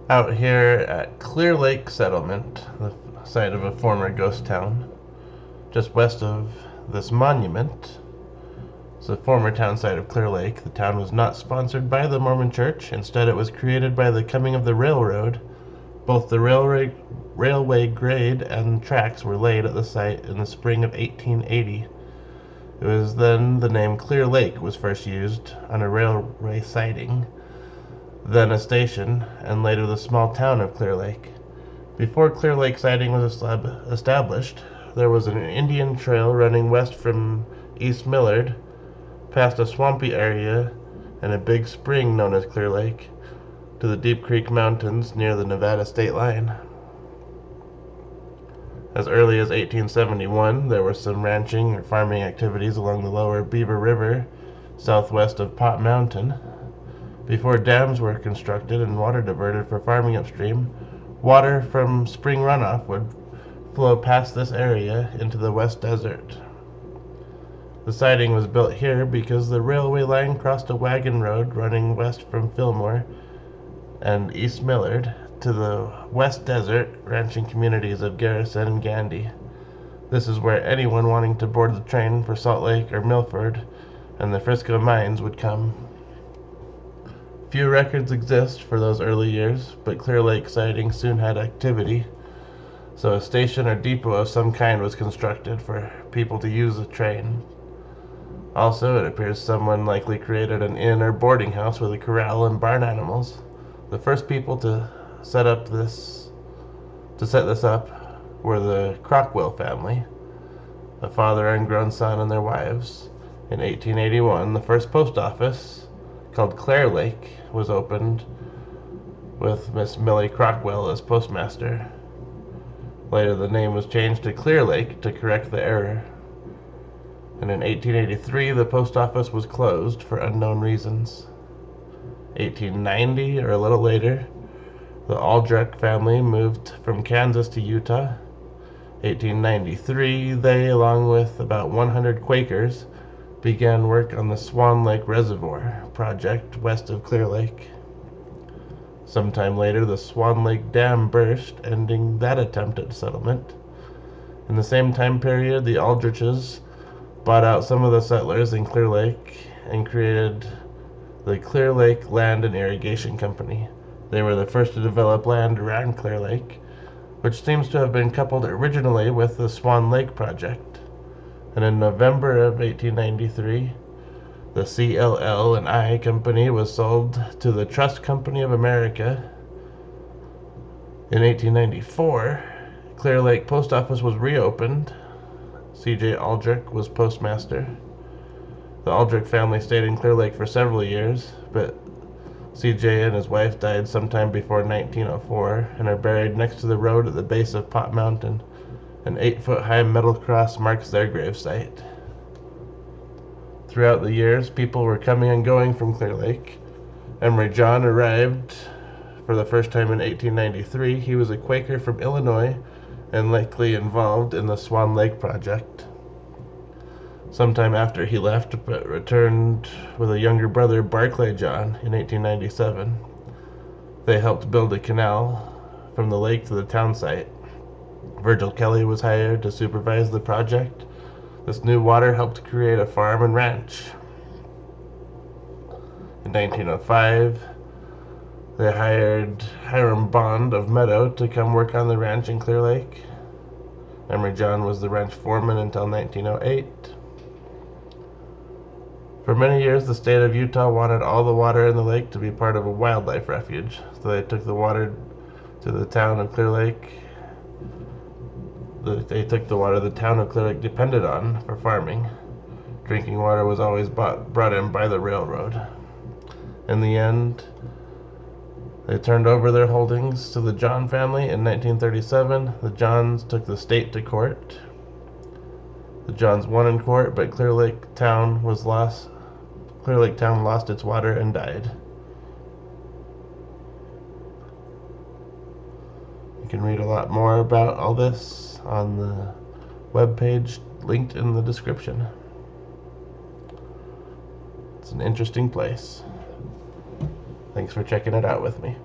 Out here at Clear Lake Settlement, the site of a former ghost town, just west of this monument. It's a former town site of Clear Lake. The town was not sponsored by the Mormon Church. Instead, it was created by the coming of the railroad. Both the railway grade and tracks were laid at the site in the spring of 1880. It was then the name Clear Lake was first used on a railway siding, then a station, and later the small town of Clear Lake. Before Clear Lake siding was established, there was an Indian trail running west from East Millard, past a swampy area and a big spring known as Clear Lake, to the Deep Creek Mountains near the Nevada state line. As early as 1871, there were some ranching or farming activities along the lower Beaver River, southwest of Pot Mountain. Before dams were constructed and water diverted for farming upstream, water from spring runoff would flow past this area into the West Desert. The siding was built here because the railway line crossed a wagon road running west from Fillmore and East Millard to the West Desert ranching communities of Garrison and Gandy. This is where anyone wanting to board the train for Salt Lake or Milford and the Frisco mines would come. Few records exist for those early years, but Clear Lake siding soon had activity, so a station or depot of some kind was constructed for people to use the train. Also, it appears someone likely created an inn or boarding house with a corral and barn animals. The first people to set this up were the Crockwell family, a father and grown son and their wives. In 1881, the first post office, called Clare Lake, was opened with Miss Millie Crockwell as postmaster. Later, the name was changed to Clear Lake to correct the error. And in 1883, the post office was closed for unknown reasons. 1890, or a little later, the Aldrich family moved from Kansas to Utah. 1893, they, along with about 100 Quakers, began work on the Swan Lake Reservoir project west of Clear Lake. Sometime later, the Swan Lake Dam burst, ending that attempt at settlement. In the same time period, the Aldriches bought out some of the settlers in Clear Lake and created the Clear Lake Land and Irrigation Company. They were the first to develop land around Clear Lake, which seems to have been coupled originally with the Swan Lake project. And in November of 1893, the CLL&I Company was sold to the Trust Company of America. In 1894, Clear Lake Post Office was reopened. C.J. Aldrich was postmaster. The Aldrich family stayed in Clear Lake for several years, but C.J. and his wife died sometime before 1904 and are buried next to the road at the base of Pot Mountain. An 8-foot-high metal cross marks their gravesite. Throughout the years, people were coming and going from Clear Lake. Emery John arrived for the first time in 1893. He was a Quaker from Illinois and likely involved in the Swan Lake project. Sometime after he left, but returned with a younger brother, Barclay John, in 1897. They helped build a canal from the lake to the town site. Virgil Kelly was hired to supervise the project. This new water helped create a farm and ranch. In 1905, they hired Hiram Bond of Meadow to come work on the ranch in Clear Lake. Emery John was the ranch foreman until 1908. For many years, the state of Utah wanted all the water in the lake to be part of a wildlife refuge, so they took the water to the town of Clear Lake. They took the water the town of Clear Lake depended on for farming. Drinking water was always brought in by the railroad. In the end, they turned over their holdings to the John family in 1937. The Johns took the state to court. The Johns won in court, but Clear Lake Town lost its water and died. You can read a lot more about all this on the webpage linked in the description. It's an interesting place. Thanks for checking it out with me.